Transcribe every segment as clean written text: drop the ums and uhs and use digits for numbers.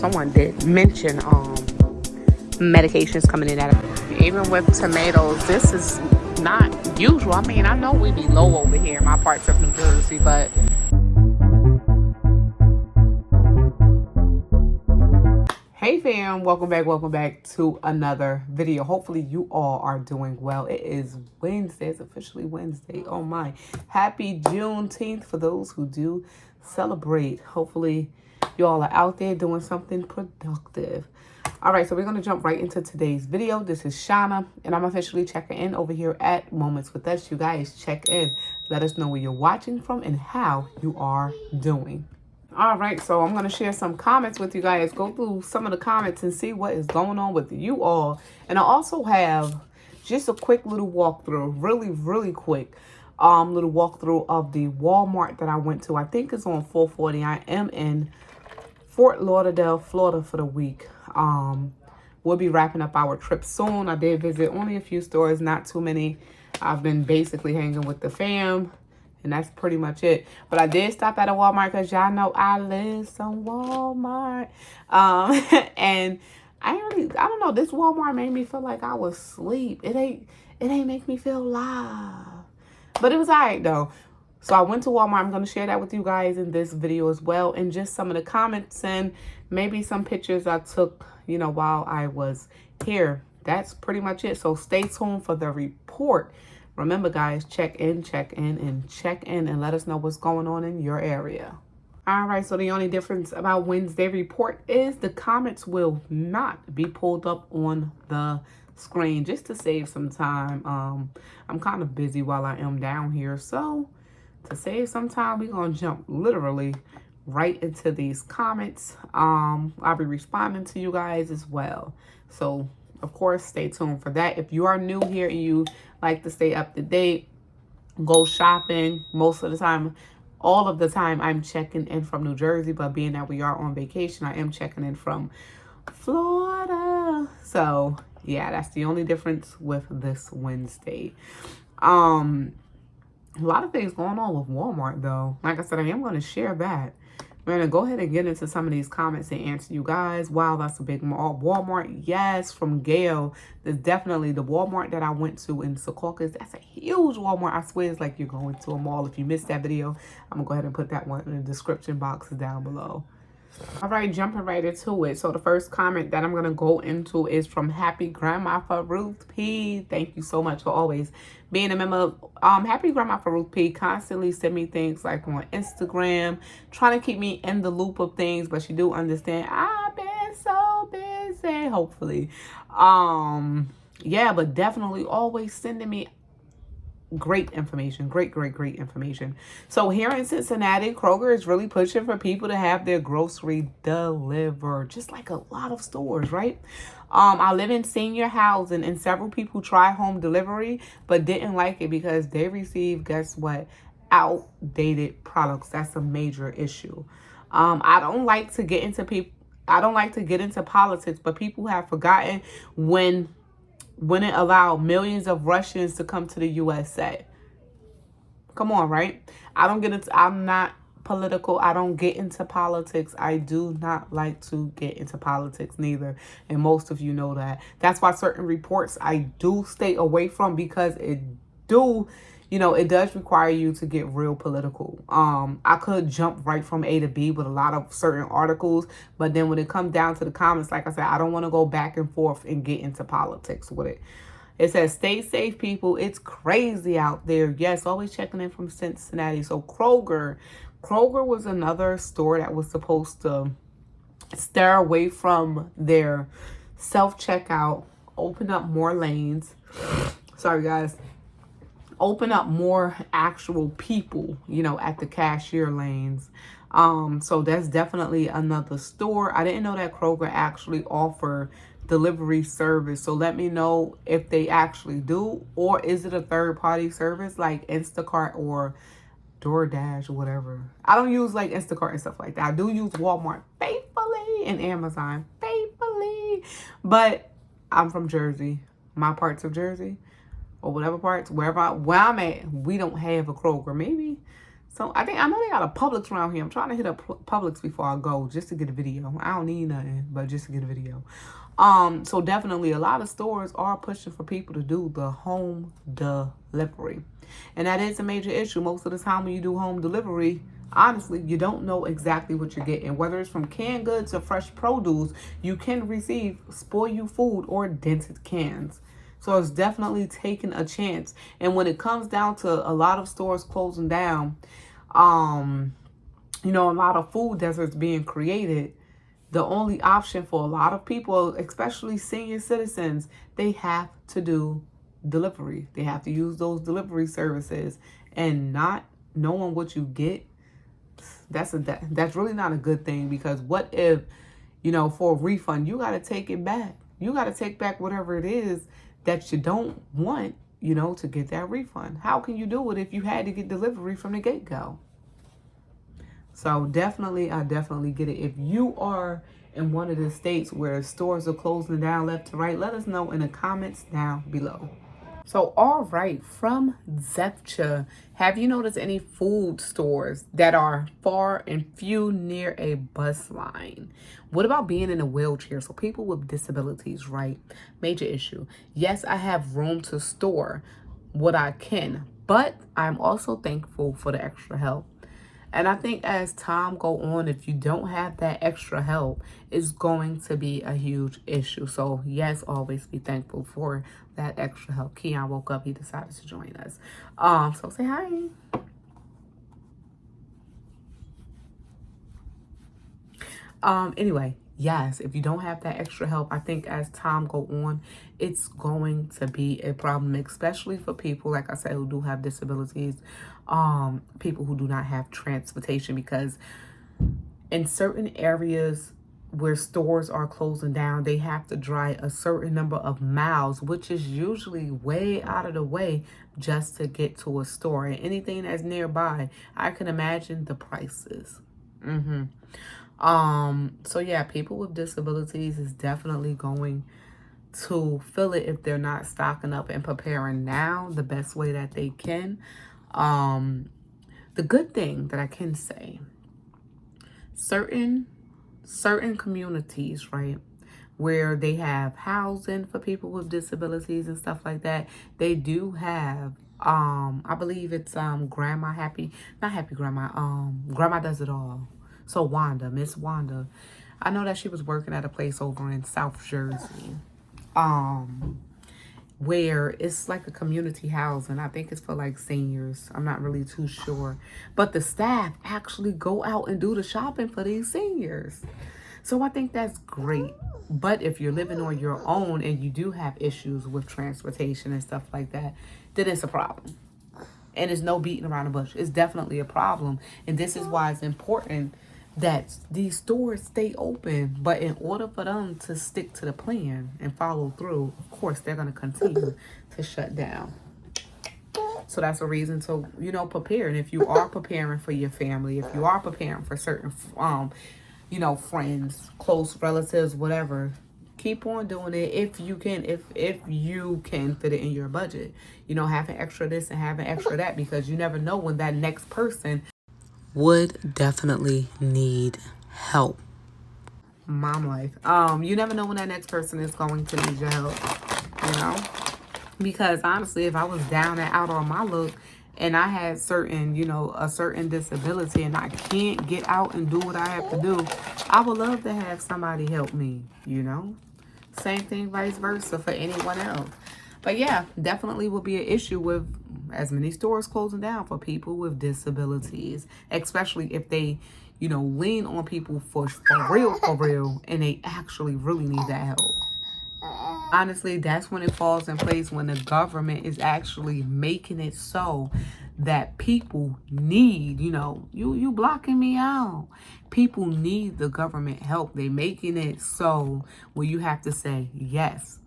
someone did mention medications coming in at it. Even with tomatoes, this is not usual. I mean, I know we be low over here in my parts of New Jersey, but hey fam, welcome back to another video. Hopefully you all are doing well. It is Wednesday. It's officially Wednesday. Oh my, happy Juneteenth for those who do celebrate. Hopefully you all are out there doing something productive. All right, so we're going to jump right into today's video. This is Shauna, and I'm officially checking in over here at Moments with Us. You guys check in. Let us know where you're watching from and how you are doing. All right, so I'm going to share some comments with you guys. Go through some of the comments and see what is going on with you all. And I also have just a quick little walkthrough, really quick little walkthrough of the Walmart that I went to. I think it's on 440. I am in Fort Lauderdale, Florida for the week. We'll be wrapping up our trip soon. I did visit only a few stores, not too many. I've been basically hanging with the fam, and that's pretty much it. But I did stop at a Walmart because y'all know I live some Walmart. And I don't know, this Walmart made me feel like I was asleep. It ain't make me feel live. But it was all right though. So I went to Walmart. I'm going to share that with you guys in this video as well. And just some of the comments and maybe some pictures I took, you know, while I was here. That's pretty much it. So stay tuned for the report. Remember, guys, check in, and let us know what's going on in your area. All right, so the only difference about Wednesday report is the comments will not be pulled up on the screen, just to save some time. I'm kind of busy while I am down here, so to save some time, we're going to jump literally right into these comments. I'll be responding to you guys as well. So, of course, stay tuned for that. If you are new here and you like to stay up to date, go shopping. Most of the time, all of the time, I'm checking in from New Jersey. But being that we are on vacation, I am checking in from Florida. So, yeah, that's the only difference with this Wednesday. A lot of things going on with Walmart, though. Like I said, I am going to share that. We're going to go ahead and get into some of these comments and answer you guys. Wow, that's a big mall. Walmart, yes, from Gail. There's definitely the Walmart that I went to in Secaucus. That's a huge Walmart. I swear it's like you're going to a mall. If you missed that video, I'm going to go ahead and put that one in the description boxes down below. All right, jumping right into it. So the first comment that I'm going to go into is from Happy Grandma for Ruth P. Thank you so much for always being a member. Happy Grandma for Ruth P. constantly send me things like on Instagram, trying to keep me in the loop of things, but she do understand I've been so busy, hopefully. Yeah, but definitely always sending me great information, great information. So here in Cincinnati, Kroger is really pushing for people to have their grocery delivered, just like a lot of stores, right? I live in senior housing, and several people try home delivery but didn't like it because they receive, guess what, outdated products. That's a major issue. I don't like to get into politics, but people have forgotten when it allowed millions of Russians to come to the USA. Come on, right? I'm not political. I don't get into politics. I do not like to get into politics neither. And most of you know that. That's why certain reports I do stay away from, because it does require you to get real political. I could jump right from A to B with a lot of certain articles, but then when it comes down to the comments, like I said, I don't want to go back and forth and get into politics with it. It says, stay safe, people. It's crazy out there. Yes, always checking in from Cincinnati. So Kroger was another store that was supposed to steer away from their self-checkout, open up more lanes. Sorry, guys. Open up more actual people, at the cashier lanes. So that's definitely another store. I didn't know that Kroger actually offer delivery service. So let me know if they actually do, or is it a third-party service like Instacart or DoorDash or whatever. I don't use like Instacart and stuff like that. I do use Walmart faithfully and Amazon faithfully. But I'm from Jersey. My parts of Jersey, or whatever parts, where I'm at, we don't have a Kroger. Maybe So I know they got a Publix around here. I'm trying to hit up Publix before I go just to get a video. I don't need nothing, but just to get a video. So definitely a lot of stores are pushing for people to do the home delivery. And that is a major issue. Most of the time when you do home delivery, honestly, you don't know exactly what you're getting. Whether it's from canned goods or fresh produce, you can receive spoiled food or dented cans. So it's definitely taking a chance. And when it comes down to a lot of stores closing down, you know, a lot of food deserts being created, the only option for a lot of people, especially senior citizens, they have to do delivery. They have to use those delivery services, and not knowing what you get, that's really not a good thing. Because what if, you know, for a refund, you got to take it back. You got to take back whatever it is that you don't want, you know, to get that refund. How can you do it if you had to get delivery from the get-go? So definitely, I definitely get it. If you are in one of the states where stores are closing down left to right, let us know in the comments down below. So, all right, from Zepcha, have you noticed any food stores that are far and few near a bus line? What about being in a wheelchair? So people with disabilities, right? Major issue. Yes, I have room to store what I can, but I'm also thankful for the extra help. And I think as time go on, if you don't have that extra help, it's going to be a huge issue. So yes, always be thankful for that extra help. Keon woke up, he decided to join us. So say hi. Anyway, yes, if you don't have that extra help, I think as time go on, it's going to be a problem, especially for people, like I said, who do have disabilities, people who do not have transportation, because in certain areas where stores are closing down, they have to drive a certain number of miles, which is usually way out of the way just to get to a store. And anything that's nearby, I can imagine the prices. So yeah, people with disabilities is definitely going to feel it if they're not stocking up and preparing now the best way that they can. The good thing that I can say, certain communities, right, where they have housing for people with disabilities and stuff like that, they do have I believe it's Grandma Happy, not Happy Grandma, Grandma Does It All. So Wanda, Miss Wanda, I know that she was working at a place over in South Jersey, where it's like a community housing. I think it's for like seniors. I'm not really too sure. But the staff actually go out and do the shopping for these seniors. So I think that's great. But if you're living on your own and you do have issues with transportation and stuff like that, then it's a problem. And there's no beating around the bush. It's definitely a problem. And this is why it's important that these stores stay open. But in order for them to stick to the plan and follow through, of course, they're going to continue to shut down. So that's a reason to, you know, prepare. And if you are preparing for your family, if you are preparing for certain, you know, friends, close relatives, whatever, keep on doing it if you can, if you can fit it in your budget. You know, have an extra this and have an extra that, because you never know when that next person would definitely need help. Mom life. You never know when that next person is going to need your help, you know? Because honestly, if I was down and out on my luck and I had certain, you know, a certain disability and I can't get out and do what I have to do, I would love to have somebody help me, you know? Same thing, vice versa for anyone else. But yeah, definitely will be an issue with as many stores closing down for people with disabilities, especially if they, you know, lean on people for real, and they actually really need that help. Honestly, that's when it falls in place, when the government is actually making it so that people need, you know, you blocking me out. People need the government help. They making it so where you have to say, yes,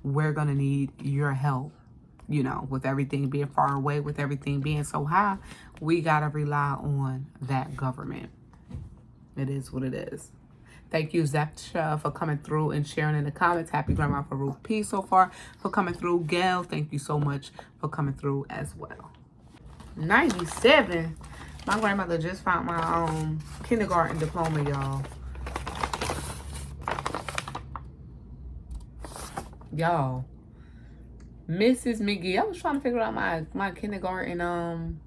we're going to need your help. You know, with everything being far away, with everything being so high, we got to rely on that government. It is what it is. Thank you, Zepcha, for coming through and sharing in the comments. Happy Grandma Farouk P so far for coming through. Gail, thank you so much for coming through as well. 97. My grandmother just found my kindergarten diploma, y'all. Y'all. Mrs. McGee. I was trying to figure out my kindergarten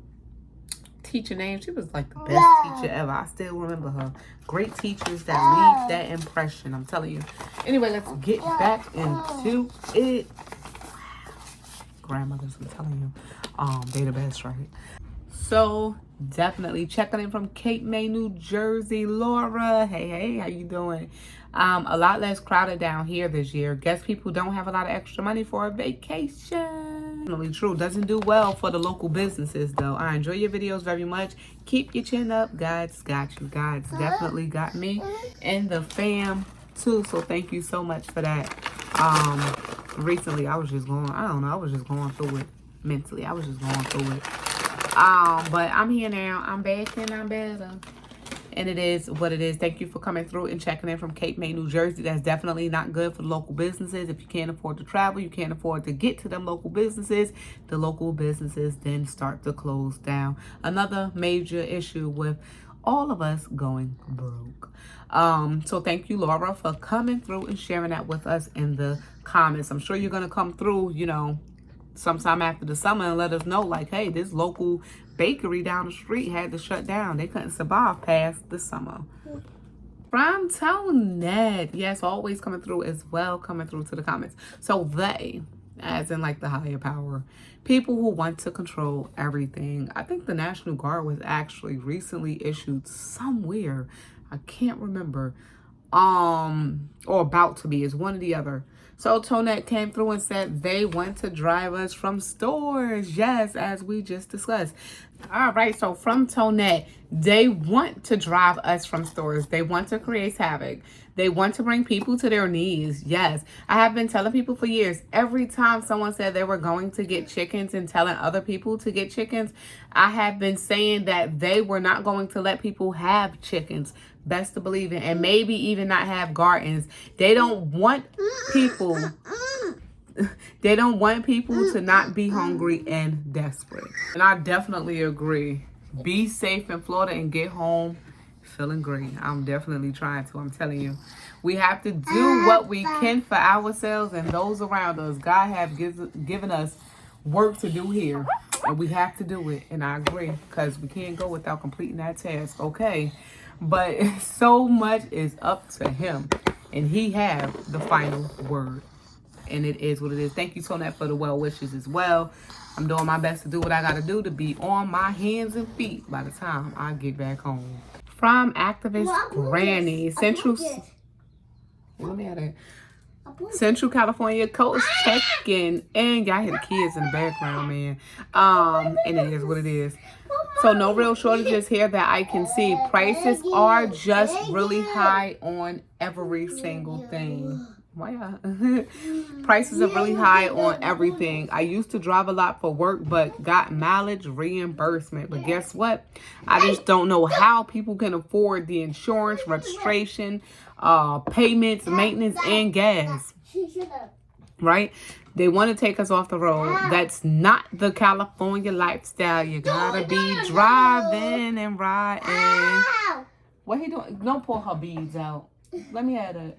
teacher name. She was like the best teacher ever. I still remember her. Great teachers that leave that impression, I'm telling you. Anyway, let's get back into it. Grandmothers, I'm telling you, they the best, right? So definitely checking in from Cape May, New Jersey. Laura, hey, how you doing? A lot less crowded down here this year. Guess people don't have a lot of extra money for a vacation. Definitely true. Doesn't do well for the local businesses though. I enjoy your videos very much. Keep your chin up. God's got you. God's definitely got me and the fam too. So thank you so much for that. Recently I was just going, I don't know, I was just going through it mentally. I was just going through it. But I'm here now. I'm back and I'm better. And it is what it is. Thank you for coming through and checking in from Cape May, New Jersey. That's definitely not good for the local businesses. If you can't afford to travel, you can't afford to get to them local businesses, the local businesses then start to close down. Another major issue with all of us going broke. So thank you, Laura, for coming through and sharing that with us in the comments. I'm sure you're going to come through, you know, sometime after the summer and let us know, like, hey, this local bakery down the street had to shut down. They couldn't survive past the summer. From Tonette, yes, always coming through as well, coming through to the comments. So they, as in like the higher power, people who want to control everything. I think the National Guard was actually recently issued somewhere. I can't remember. Or about to be. It's one or the other. So Tonette came through and said they want to drive us from stores. Yes, as we just discussed. All right, so from Tonette, they want to drive us from stores. They want to create havoc. They want to bring people to their knees. Yes, I have been telling people for years, every time someone said they were going to get chickens and telling other people to get chickens, I have been saying that they were not going to let people have chickens. Best to believe it. And maybe even not have gardens. They don't want people... They don't want people to not be hungry and desperate. And I definitely agree. Be safe in Florida and get home feeling great. I'm definitely trying to. I'm telling you. We have to do what we can for ourselves and those around us. God have given us work to do here. And we have to do it. And I agree. Because we can't go without completing that task. Okay. But so much is up to him. And he have the final word. And it is what it is. Thank you, Tonette, for the well wishes as well. I'm doing my best to do what I got to do to be on my hands and feet by the time I get back home. From Activist Granny, Central California coast check-in. And y'all hear the kids in the background, man. And it is what it is. So no real shortages here that I can see. Prices are just really high on every single thing. Why? Prices are really high on everything. I used to drive a lot for work, but got mileage reimbursement. But guess what? I just don't know how people can afford the insurance, registration, payments, maintenance, and gas. Right? They want to take us off the road. That's not the California lifestyle. You gotta be driving and riding. What he doing? Don't pull her beads out. Let me have that.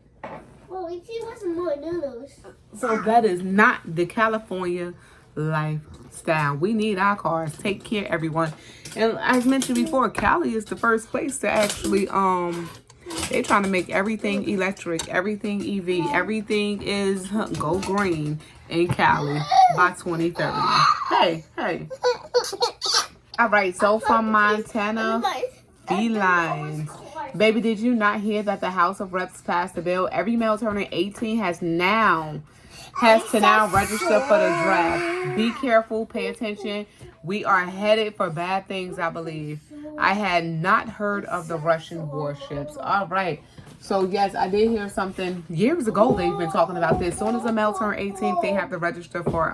Well, if she wants some more noodles. So that is not the California lifestyle. We need our cars. Take care, everyone. And as mentioned before, Cali is the first place to actually they're trying to make everything electric, everything EV, everything is go green in Cali by 2030. Hey. All right, so from Montana, felines. Baby, did you not hear that the House of Reps passed a bill? Every male turning 18 has to now register for the draft. Be careful, pay attention. We are headed for bad things, I believe. I had not heard of the Russian warships. All right. So, yes, I did hear something. Years ago, they've been talking about this. As soon as a male turns 18, they have to register for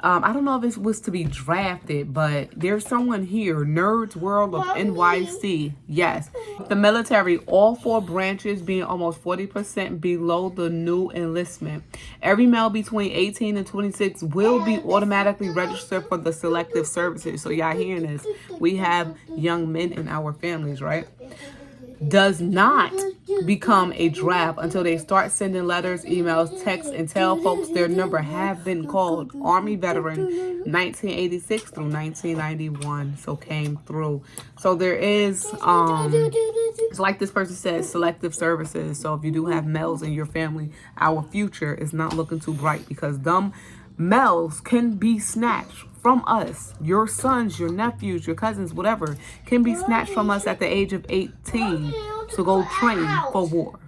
I don't know if it was to be drafted, but there's someone here, Nerds World of NYC. Yes. The military, all 4 branches being almost 40% below the new enlistment. Every male between 18 and 26 will be automatically registered for the selective services. So y'all hearing this? We have young men in our families, right? Does not become a draft until they start sending letters, emails, texts, and tell folks their number have been called. Army veteran 1986 through 1991. So came through. So there is it's like this person says, selective services. So if you do have males in your family, our future is not looking too bright, because them males can be snatched from us. Your sons, your nephews, your cousins, whatever, can be snatched from us at the age of 18 to go train for war.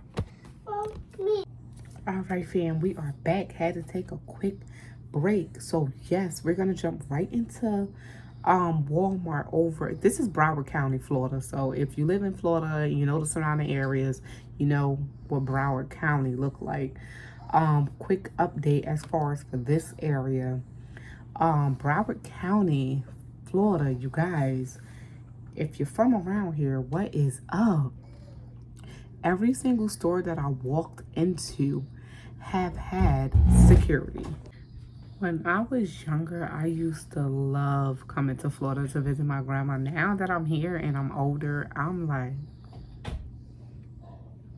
All right, fam, we are back. Had to take a quick break. So yes, we're gonna jump right into Walmart over. This is Broward County, Florida. So if you live in Florida, you know the surrounding areas, you know what Broward County look like. Quick update as far as for this area. Broward County, Florida, you guys, if you're from around here, what is up? Every single store that I walked into have had security. When I was younger, I used to love coming to Florida to visit my grandma. Now that I'm here and I'm older, I'm like,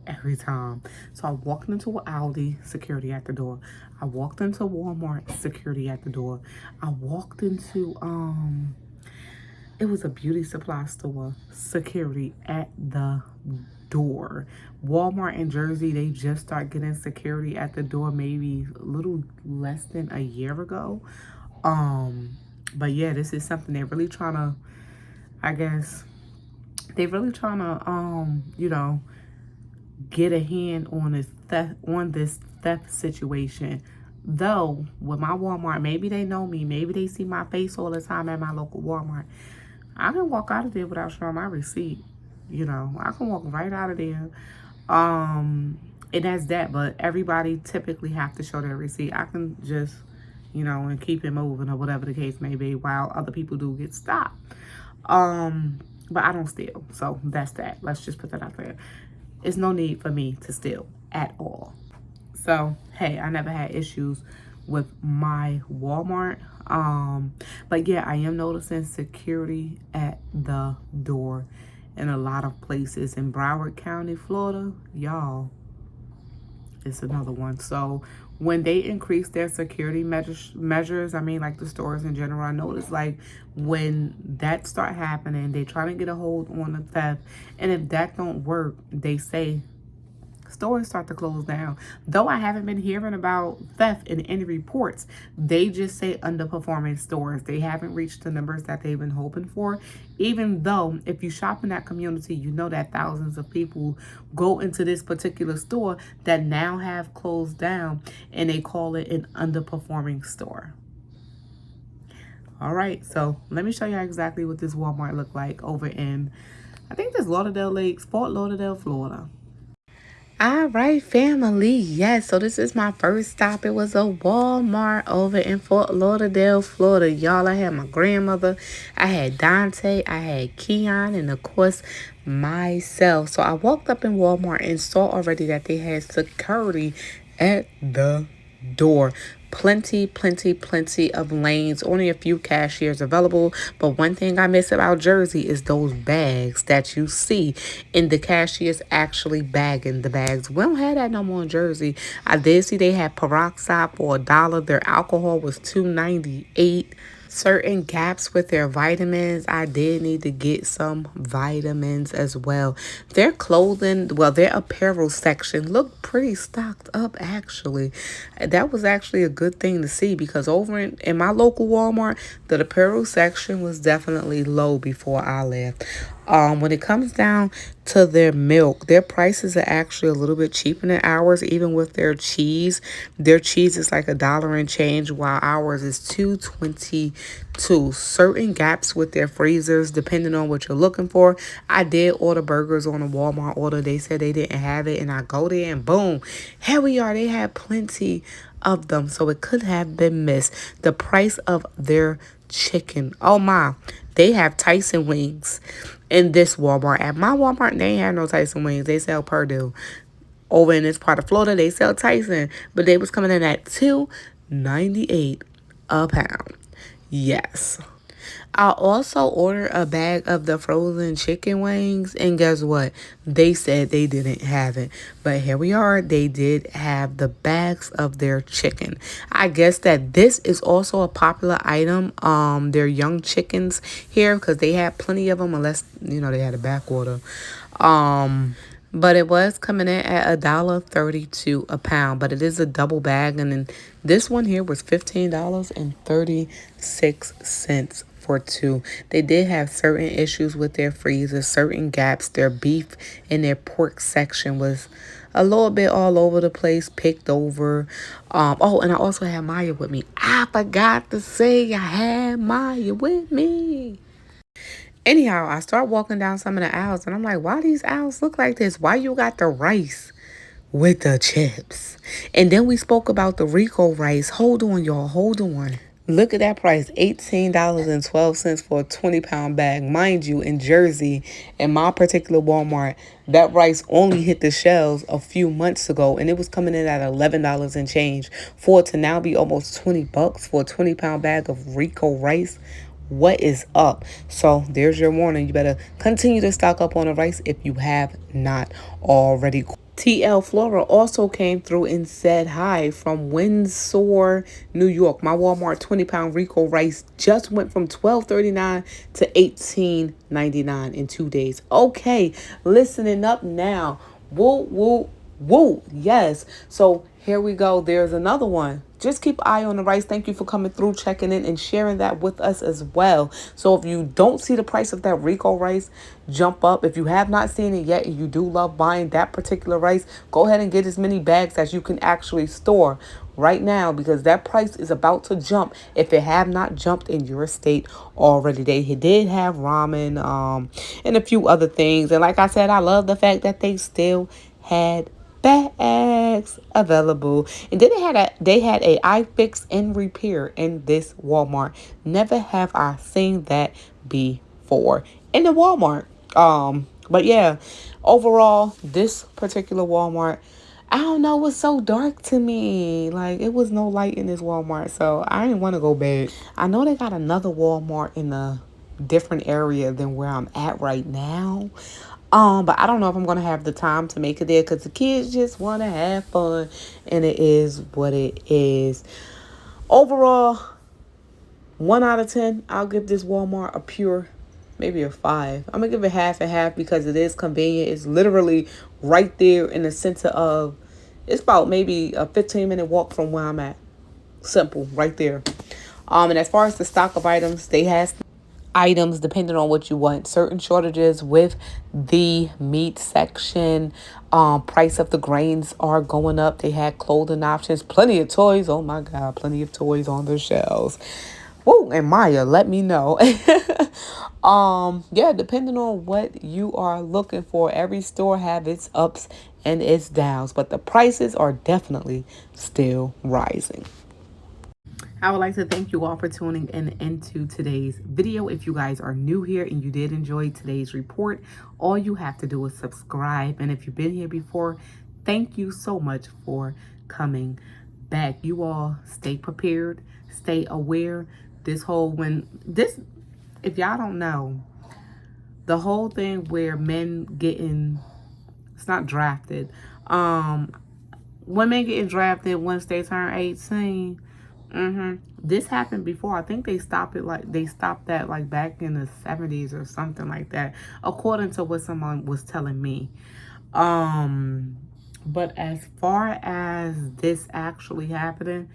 every time. So I walked into an Aldi, security at the door. I walked into Walmart, security at the door. I walked into it was a beauty supply store, security at the door. Walmart in Jersey, they just start getting security at the door maybe a little less than a year ago. But yeah, this is something they're really trying to, I guess, they really trying to you know, get a hand on this theft situation. Though with my Walmart, maybe they know me, maybe they see my face all the time at my local Walmart. I can walk out of there without showing my receipt. You know, I can walk right out of there. And that's that. But everybody typically have to show their receipt. I can just, you know, and keep it moving or whatever the case may be, while other people do get stopped. But I don't steal. So that's that. Let's just put that out there. It's no need for me to steal at all. So, hey, I never had issues with my Walmart. But yeah, I am noticing security at the door in a lot of places in Broward County, Florida. Y'all, it's another one. So when they increase their security measures, I mean, like the stores in general, I noticed like when that start happening, they try to get a hold on the theft. And if that don't work, they say stores start to close down. Though I haven't been hearing about theft in any reports, they just say underperforming stores. They haven't reached the numbers that they've been hoping for. Even though if you shop in that community, you know that thousands of people go into this particular store that now have closed down, and they call it an underperforming store. All right, so let me show you exactly what this Walmart looked like over in, I think this Lauderdale Lakes, Fort Lauderdale, Florida. All right, family. Yes, so this is my first stop. It was a Walmart over in Fort Lauderdale, Florida. Y'all, I had my grandmother, I had Dante, I had Keon, and of course, myself. So I walked up in Walmart and saw already that they had security at the door. Plenty of lanes, only a few cashiers available. But one thing I miss about Jersey is those bags that you see, and the cashiers actually bagging the bags. We don't have that no more in Jersey. I did see they had peroxide for $1. Their alcohol was $2.98. Certain gaps with their vitamins. I did need to get some vitamins as well. Their clothing, well, their apparel section looked pretty stocked up, actually. That was actually a good thing to see, because over in my local Walmart, the apparel section was definitely low before I left. When it comes down to their milk, their prices are actually a little bit cheaper than ours, even with their cheese. Their cheese is like $1 and change, while ours is $2.22. Certain gaps with their freezers, depending on what you're looking for. I did order burgers on a Walmart order. They said they didn't have it, and I go there and boom, here we are. They had plenty of them, so it could have been missed. The price of their chicken, oh my, they have Tyson wings in this Walmart. At my Walmart, they ain't have no Tyson wings. They sell Purdue. Over in this part of Florida, they sell Tyson, but they was coming in at $2.98 a pound. Yes. I also ordered a bag of the frozen chicken wings, and guess what? They said they didn't have it. But here we are. They did have the bags of their chicken. I guess that this is also a popular item. Their young chickens here, because they had plenty of them, unless, they had a back order. But it was coming in at $1.32 a pound. But it is a double bag. And then this one here was $15.36 for two. They did have certain issues with their freezer, certain gaps. Their beef and their pork section was a little bit all over the place, picked over. Oh, and I also had Maya with me. I forgot to say I had Maya with me. Anyhow, I start walking down some of the aisles, and I'm like, why these aisles look like this? Why you got the rice with the chips? And then we spoke about the Rico rice. Hold on, y'all. Hold on. Look at that price, $18.12 for a 20-pound bag. Mind you, in Jersey, in my particular Walmart, that rice only hit the shelves a few months ago, and it was coming in at $11 and change. For it to now be almost $20 for a 20-pound bag of Rico rice, what is up? So there's your warning. You better continue to stock up on the rice if you have not already. TL Flora also came through and said hi from Windsor, New York. My Walmart 20-pound Rico rice just went from $12.39 to $18.99 in 2 days. Okay, listening up now. Woo, woo, woo. Yes. So here we go. There's another one. Just keep an eye on the rice. Thank you for coming through, checking in, and sharing that with us as well. So if you don't see the price of that Rico rice jump up, if you have not seen it yet and you do love buying that particular rice, go ahead and get as many bags as you can actually store right now, because that price is about to jump if it have not jumped in your state already. They did have ramen and a few other things. And like I said, I love the fact that they still had bags available. And then they had a iFix and repair in this Walmart. Never have I seen that before in the Walmart. But yeah, overall, this particular Walmart, I don't know, was so dark to me. Like, it was no light in this Walmart, so I didn't want to go back. I know they got another Walmart in a different area than where I'm at right now. But I don't know if I'm gonna have the time to make it there, because the kids just want to have fun, and it is what it is. Overall, 1 out of 10, I'll give this Walmart a pure, maybe a 5. I'm gonna give it half and half because it is convenient. It's literally right there in the center of. It's about maybe a 15-minute walk from where I'm at. Simple, right there. And as far as the stock of items, they have items depending on what you want. Certain shortages with the meat section. Price of the grains are going up. They had clothing options, plenty of toys. Oh my God, plenty of toys on the shelves. Whoa, and Maya, let me know. Yeah, depending on what you are looking for, every store have its ups and its downs, but the prices are definitely still rising. I would like to thank you all for tuning in into today's video. If you guys are new here and you did enjoy today's report, all you have to do is subscribe. And if you've been here before, thank you so much for coming back. You all stay prepared, stay aware. If y'all don't know, the whole thing where men getting, it's not drafted, women getting drafted once they turn 18. This happened before. I think they stopped that like back in the 70s or something like that, according to what someone was telling me. But as far as this actually happening,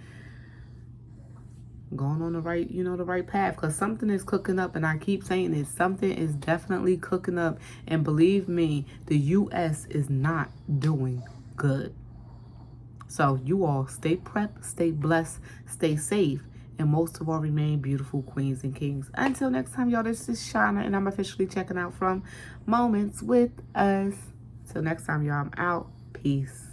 going on the right, the right path, because something is cooking up. And I keep saying this, something is definitely cooking up. And believe me, the U.S. is not doing good. So you all stay prepped, stay blessed, stay safe, and most of all, remain beautiful queens and kings. Until next time, y'all, this is Shauna, and I'm officially checking out from Moments with Us. Till next time, y'all, I'm out. Peace.